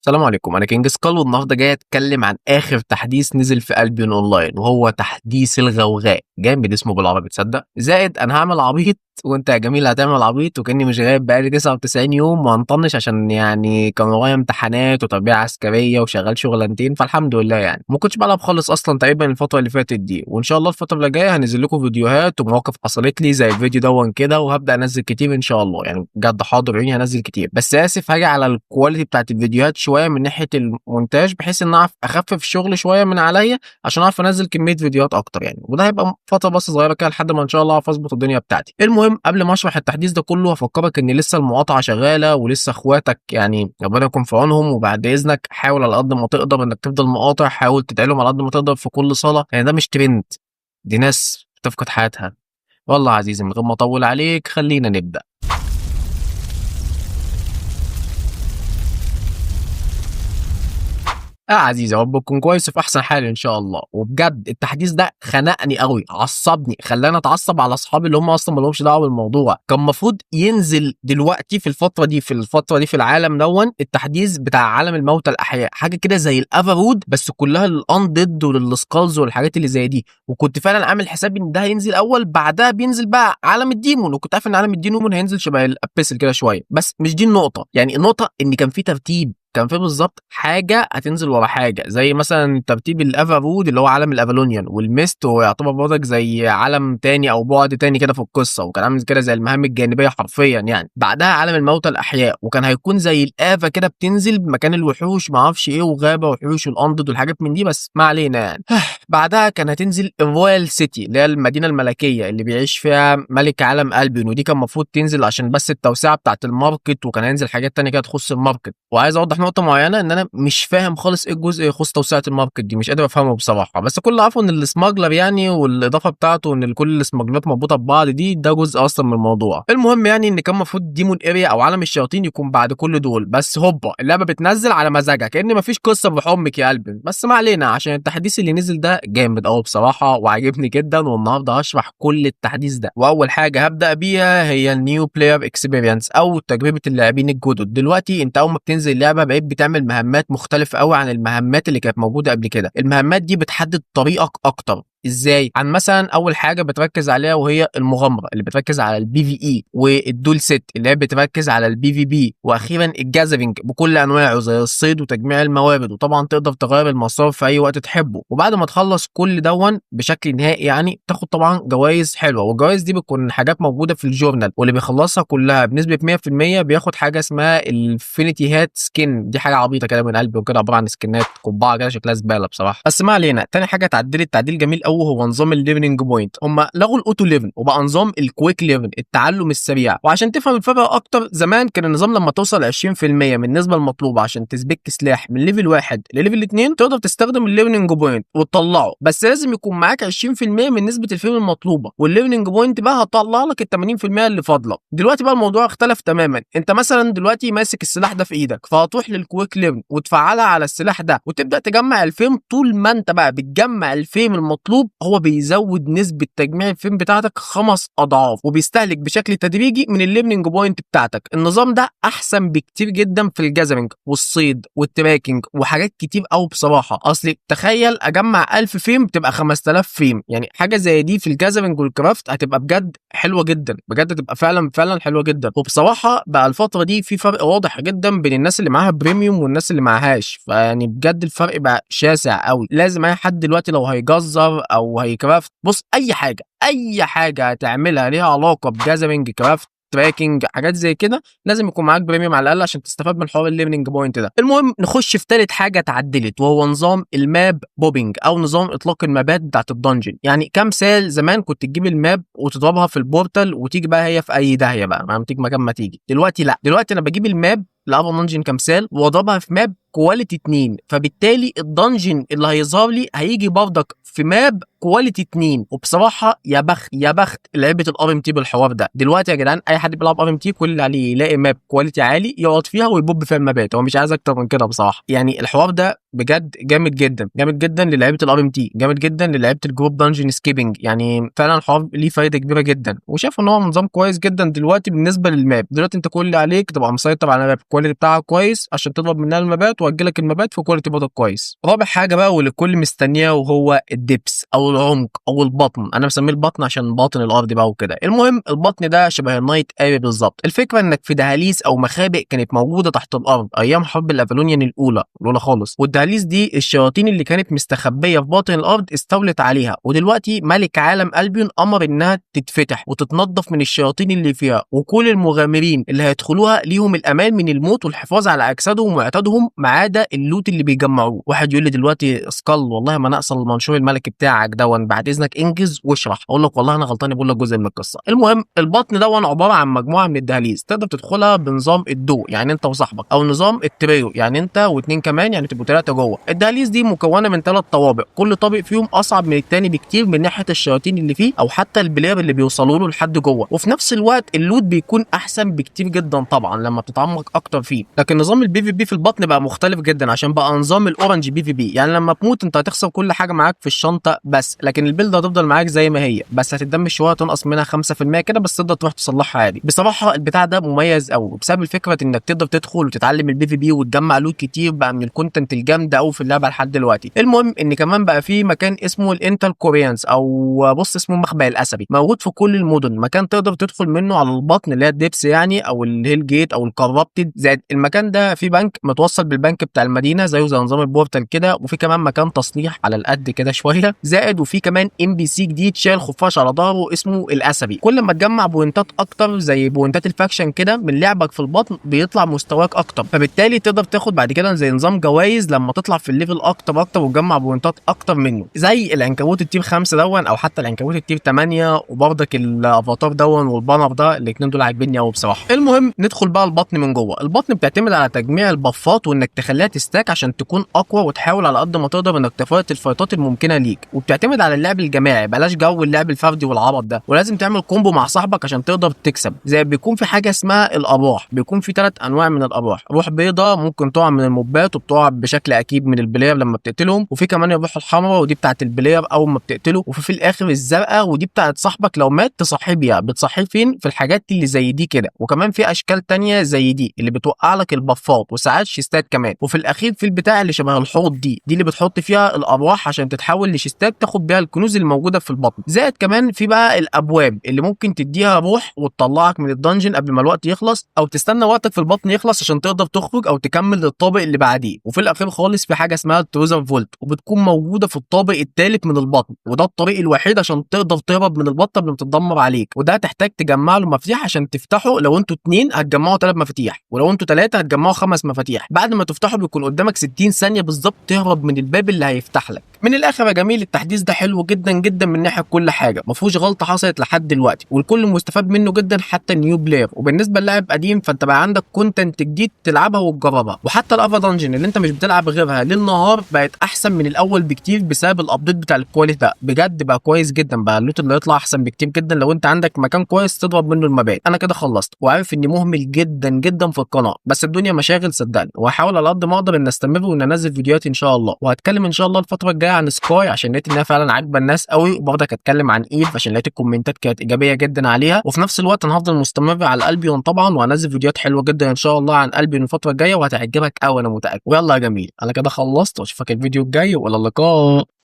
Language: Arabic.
السلام عليكم، انا كينج سكال والنهارده جاي اتكلم عن اخر تحديث نزل في البيون اونلاين، وهو تحديث الغوغاء. جامد اسمه بالعربي تصدق. زائد انا هعمل عبيط وانت يا جميل هتعمل عبيط، وكاني مش غايب بقالي 99 يوم وهنطنش عشان يعني كان ورايا امتحانات وتربيه عسكريه وشغال شغلانتين، فالحمد لله يعني ما كنتش بلعب خالص اصلا تقريبا الفتره اللي فاتت دي. وان شاء الله الفتره اللي جايه هنزل لكم فيديوهات ومواقف حصلت لي زي الفيديو دون كده، وهبدا انزل كتير ان شاء الله. يعني بجد حاضر عيني هنزل كتير، بس اسف هاجي على الكواليتي بتاعت الفيديوهات شويه من ناحيه المونتاج، بحيث ان اعرف اخفف الشغل شويه من عليا عشان اعرف انزل كميه فيديوهات اكتر يعني. وده هيبقى فتره بس صغيره كده لحد ما ان شاء الله اعرف اظبط الدنيا بتاعتي. المهم قبل ما اشرح التحديث ده كله هفكرك ان لسه المقاطعه شغاله، ولسه اخواتك يعني ربنا يكون في عونهم. وبعد اذنك حاول على قد ما تقدر انك تفضل مقاطع، حاول تدعي لهم على قد ما تقدر في كل صلاه، يعني ده مش ترند، دي ناس بتفقد حياتها. والله يا عزيزي من غير ما اطول عليك خلينا نبدا. عزيزي يا رب تكون كويس وفي احسن حال ان شاء الله. وبجد التحديث ده خنقني قوي، عصبني، خلاني اتعصب على اصحابي اللي هم اصلا ما لهمش دعوه بالموضوع. كان المفروض ينزل دلوقتي في الفتره دي في العالم دون التحديث بتاع عالم الموتى الاحياء، حاجه كده زي الافرود بس كلها للاندد وللسكالز والحاجات اللي زي دي. وكنت فعلا عامل حسابي ان ده هينزل اول، بعدها بينزل بقى عالم الديمون، وكنت عارف ان عالم الديمون هينزل شبه الابيسل كده شويه. بس مش دي النقطه، يعني النقطه ان كان في ترتيب، كان في بالظبط حاجه هتنزل ورا حاجه، زي مثلا ترتيب الافرود اللي هو عالم الافالونيان، والميست هو يعتبر برضك زي عالم تاني او بعد تاني كده في القصه، وكان عامل كده زي المهام الجانبيه حرفيا يعني. بعدها عالم الموتى الاحياء، وكان هيكون زي الافا كده بتنزل بمكان الوحوش ما اعرفش ايه، وغابه وحوش والاندد والحاجات من دي، بس ما علينا يعني. بعدها كان هتنزل الرويال سيتي اللي هي المدينه الملكيه اللي بيعيش فيها ملك عالم البيون، ودي كان المفروض تنزل عشان بس التوسعه بتاعت الماركت، وكان هينزل حاجات تانية كده تخص الماركت. وعايز اوضح نقطه معينه، ان انا مش فاهم خالص ايه الجزء يخص توسعه الماركت دي، مش قادر افهمه بصراحه. بس كل اللي عارفه ان السماجلر يعني والاضافه بتاعته ان كل السماجلات مربوطه ببعض، ده جزء اصلا من الموضوع. المهم يعني ان كان المفروض ديمون اريا او عالم الشياطين يكون بعد كل دول، بس هوبا اللعبه بتنزل على مزاجها كأن مفيش قصه بحمك يا قلبي. بس ما علينا، عشان التحديث اللي نزل ده جامد قوي بصراحه وعجبني جدا، والنهارده هشرح كل التحديث ده. واول حاجه هبدا بيها هي النيو بلاير اكسبيرينس او تجربه اللاعبين الجدد. دلوقتي انت اول ما بتنزل اللعبه بقيت بتعمل مهمات مختلفه قوي عن المهمات اللي كانت موجوده قبل كده. المهمات دي بتحدد طريقك اكتر. ازاي؟ عن مثلا اول حاجه بتركز عليها وهي المغامره اللي بتركز على البي في اي، والدول سيت اللي هي بتركز على البي في بي، واخيرا الجاذرينج بكل انواعه زي الصيد وتجميع الموارد، وطبعا تقدر تغير المسار في اي وقت تحبه. وبعد ما تخلص كل دون بشكل نهائي يعني تاخد طبعا جوائز حلوه، والجوائز دي بتكون حاجات موجوده في الجورنال، واللي بيخلصها كلها بنسبه 100% بياخد حاجه اسمها الفينيتي هات سكين. دي حاجه عبيطه كده من قلبي وكده، عباره عن سكنات قبعه كده شكلها زباله بصراحه. بس ما علينا. تاني حاجه اتعدلت تعديل جميل قوي هو نظام الليفننج بوينت. هم لغوا الاوتو ليفن وبقى نظام الكويك ليفن، التعلم السريع. وعشان تفهم الفرق اكتر، زمان كان النظام لما توصل 20% من النسبه المطلوبه عشان تسبيك سلاح من ليفل 1 لليفل 2 تقدر تستخدم الليفننج بوينت وتطلعه، بس لازم يكون معاك 20% من نسبه الفيم المطلوبه، والليفننج بوينت بقى هتطلع لك ال 80% اللي فاضله. دلوقتي بقى الموضوع اختلف تماما. انت مثلا دلوقتي ماسك السلاح ده في ايدك، فهتروح للكويك ليفن وتفعلها على السلاح ده وتبدا تجمع الفيم. طول ما انت بقى بتجمع الفيم المطلوب هو بيزود نسبه تجميع الفيم بتاعتك 5 اضعاف، وبيستهلك بشكل تدريجي من الليفننج بوينت بتاعتك. النظام ده احسن بكتير جدا في الجاذرينج والصيد والتراكنج وحاجات كتير قوي بصراحه. اصل تخيل اجمع 1000 فيم بتبقى 5000 فيم، يعني حاجه زي دي في الجاذرينج والكرافت هتبقى بجد حلوه جدا، بجد هتبقى فعلا حلوه جدا. وبصراحه بقى الفتره دي في فرق واضح جدا بين الناس اللي معاها بريميوم والناس اللي معاهاش، فيعني بجد الفرق بقى شاسع قوي. لازم اي حد دلوقتي لو هيجزر او هيكرافت، بص اي حاجه هتعملها ليها علاقه بجاذرينج كرافت تراكنج حاجات زي كده لازم يكون معاك بريميوم على الاقل عشان تستفاد من حوار الليفننج بوينت ده. المهم نخش في ثالث حاجه اتعدلت، وهو نظام الماب بوبينج او نظام اطلاق المابات بتاعت الدنجن. يعني كمثال زمان كنت تجيب الماب وتضربها في البورتال وتيجي بقى هي في اي داهيه بقى ما تيجي مكان ما تيجي. دلوقتي لا، دلوقتي انا بجيب الماب لعبه دنجن كمثال واضربها في ماب كواليتي 2، فبالتالي الدنجن اللي هيظهر لي هيجي برضك في ماب كواليتي 2. وبصراحه يا بخت لعبه الار ام تي بالحوار ده. دلوقتي يا جدعان اي حد بيلعب ار ام تي كل اللي عليه يلاقي ماب كواليتي عالي يقعد فيها ويبوب فيها المابات، هو مش عايز اكتر من كده بصراحه. يعني الحوار ده بجد جامد جدا للعيبه الار ام تي، جامد جدا للعيبه الجروب دنجن سكيبنج. يعني فعلا الحوار ليه فايده كبيره جدا، وشايف ان هو نظام كويس جدا دلوقتي بالنسبه للماب. دلوقتي انت كل اللي عليك تبقى مسيطر على الماب الكواليتي بتاعها كويس عشان تضرب منها المابات وتوجه لك المبات في كواليتي برضه كويس. رابع حاجه بقى واللي الكل مستنياه وهو الدبس او العمق او البطن، انا مسميه البطن عشان باطن الارض بقى وكده. المهم البطن ده شبه النايت ايري بالظبط. الفكره انك في دهاليز او مخابئ كانت موجوده تحت الارض ايام حرب الافالونيان الاولى خالص، والدهاليز دي الشياطين اللي كانت مستخبيه في باطن الارض استولت عليها، ودلوقتي ملك عالم البيون امر انها تتفتح وتتنظف من الشياطين اللي فيها، وكل المغامرين اللي هيدخلوها ليهم الامان من الموت والحفاظ على اجسادهم واعتادهم ما عدا اللوت اللي بيجمعوه. واحد يقول لي دلوقتي سكال والله ما نقص المنشور الملكي بتاعك دون، بعد اذنك انجز واشرح. اقول لك والله انا غلطان بقول لك جزء من القصه. المهم البطن دون عباره عن مجموعه من الدهاليز تقدر تدخلها بنظام الدو يعني انت وصاحبك، او نظام التريو يعني انت واثنين كمان يعني تبقوا ثلاثه جوه. الدهاليز دي مكونه من 3 طوابق، كل طابق فيهم اصعب من الثاني بكتير من ناحيه الشياطين اللي فيه او حتى البلاير اللي بيوصلوا له لحد جوه، وفي نفس الوقت اللوت بيكون احسن بكتير جدا طبعا لما بتتعمق اكتر فيه. لكن نظام البي في بي في البطن بقى مختلف جدا عشان بقى نظام الاورنج بي في بي، يعني لما تموت انت هتخسر كل حاجه معاك في الشنطه بس، لكن البيلد هتفضل معاك زي ما هي، بس هتدمج شويه تنقص منها 5% كده بس تقدر تروح تصلحها عادي. بصراحه البتاع ده مميز قوي بسبب الفكره انك تقدر تدخل وتتعلم البي في بي وتجمع لوت كتير بقى من الكونتنت الجامده قوي في اللعبه لحد دلوقتي. المهم ان كمان بقى في مكان اسمه الانتر كوريانز او بص اسمه مخبأ الاسبي، موجود في كل المدن، مكان تقدر تدخل منه على البطن اللي هي الدبس يعني او الهيل جيت او الكربتد. زائد المكان ده في بنك متوصل بالبنك بتاع المدينه زيه زي نظام البورتال كده، وفي كمان مكان تصليح على القد كده شويه، زائد وفي كمان ام بي سي جديد شايل خفاش على ظهره اسمه الاسبي. كل ما تجمع بوينتات اكتر زي بوينتات الفاكشن كده من لعبك في البطن بيطلع مستواك اكتر، فبالتالي تقدر تاخد بعد كده زي نظام جوائز لما تطلع في الليفل اكتر وتجمع بوينتات اكتر منه، زي العنكبوت التير 5 دون او حتى العنكبوت التير 8 وبرضك الافاتار دون والبانر ده، الاثنين دول عاجبني قوي بصراحه. المهم ندخل بقى البطن من جوه. البطن بتعتمد على تجميع البفات وانك تخليها تستاك عشان تكون اقوى، وتحاول على قد ما تقدر انك تفايت الفايتات الممكنه ليك، وبتعتمد على اللعب الجماعي بلاش جو اللعب الفردي والعبط ده، ولازم تعمل كومبو مع صاحبك عشان تقدر تكسب. زي بيكون في حاجه اسمها الارواح، بيكون في 3 انواع من الارواح، روح بيضاء ممكن تقع من الموبات وبتقع بشكل اكيد من البلاير لما بتقتلهم، وفي كمان الروح الحمراء ودي بتاعه البلاير اول ما بتقتله، وفي الاخر الزرقاء ودي بتاعه صاحبك لو مات تصحيه بيها. بتصحيه فين؟ في الحاجات اللي زي دي كده. وكمان في اشكال تانية زي دي اللي بتوقع لك البفات وساعات شيستات كمان. وفي الاخير في البتاع اللي شبه الحوض دي اللي بتحط فيها الارواح عشان تتحول لشيستات تاخد بيها الكنوز اللي موجوده في البطن. زائد كمان في بقى الابواب اللي ممكن تديها روح وتطلعك من الدنجن قبل ما الوقت يخلص، او تستنى وقتك في البطن يخلص عشان تقدر تخرج او تكمل للطابق اللي بعديه. وفي الاخير خالص في حاجه اسمها التروزر فولت، وبتكون موجوده في الطابق الثالث من البطن، وده الطريق الوحيد عشان تقدر تهرب من البطه قبل ما تتدمر عليك، وده هتحتاج تجمع له مفاتيح عشان تفتحه. لو انتوا 2 هتجمعوا 3 مفاتيح، ولو انتوا 3 هتجمعوا 5 مفاتيح. بعد ما تفتحه بيكون قدامك 60 ثانيه بالظبط تهرب من الباب اللي هيفتح لك. من الاخر يا جميل التحديث ده حلو جدا جدا من ناحيه كل حاجه، ما فيهوش غلطه حصلت لحد دلوقتي، والكل مستفاد منه جدا حتى النيو بلاير. وبالنسبه للاعب قديم فانت بقى عندك كونتنت جديد تلعبها وتجربها، وحتى الافا دنجن اللي انت مش بتلعب غيرها للنهار بقت احسن من الاول بكتير بسبب الابديت بتاع الكواليتي ده، بجد بقى كويس جدا، بقى اللوت اللي يطلع احسن بكتير جدا لو انت عندك مكان كويس تضرب منه المبات. انا كده خلصت وعارف اني مهمل جدا جدا في القناه، بس الدنيا مشاغل صدقني، وهحاول على قد ما اقدر ان استمر وان انزل فيديوهات ان شاء الله. وهتكلم ان شاء الله الفتره الجايه عن سكاي عشان لقيت انها فعلا عاجبه الناس قوي، وبرضك هتكلم عن ايف عشان لقيت الكومنتات كانت ايجابيه جدا عليها. وفي نفس الوقت انا هفضل مستمر على البيون طبعا، وهنزل فيديوهات حلوه جدا ان شاء الله عن البيون الفتره الجايه وهتعجبك قوي انا متاكد. ويلا يا جميل انا كده خلصت واشوفك الفيديو الجاي، والى اللقاء.